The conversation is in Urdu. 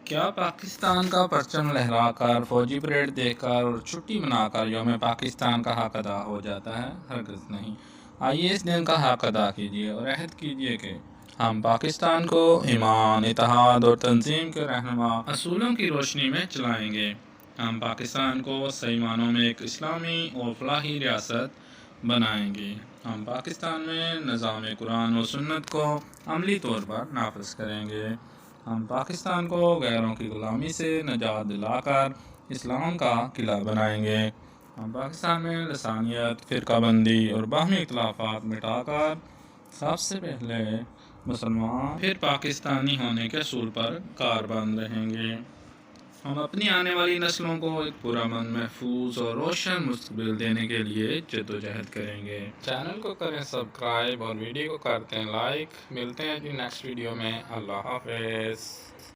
کیا پاکستان کا پرچم لہرا کر، فوجی پریڈ دیکھ کر اور چھٹی منا کر یوم پاکستان کا حق ادا ہو جاتا ہے؟ ہرگز نہیں۔ آئیے اس دن کا حق ادا کیجیے اور عہد کیجیے کہ ہم پاکستان کو ایمان، اتحاد اور تنظیم کے رہنما اصولوں کی روشنی میں چلائیں گے۔ ہم پاکستان کو صحیح معنوں میں ایک اسلامی اور فلاحی ریاست بنائیں گے۔ ہم پاکستان میں نظام قرآن و سنت کو عملی طور پر نافذ کریں گے۔ ہم پاکستان کو غیروں کی غلامی سے نجات دلا کر اسلام کا قلعہ بنائیں گے۔ ہم پاکستان میں لسانیت، فرقہ بندی اور باہمی اختلافات مٹا کر سب سے پہلے مسلمان پھر پاکستانی ہونے کے اصول پر کاربند رہیں گے۔ ہم اپنی آنے والی نسلوں کو ایک پرامن، محفوظ اور روشن مستقبل دینے کے لیے جدوجہد کریں گے۔ چینل کو کریں سبسکرائب اور ویڈیو کو کرتے ہیں لائک۔ ملتے ہیں نیکسٹ ویڈیو میں۔ اللہ حافظ۔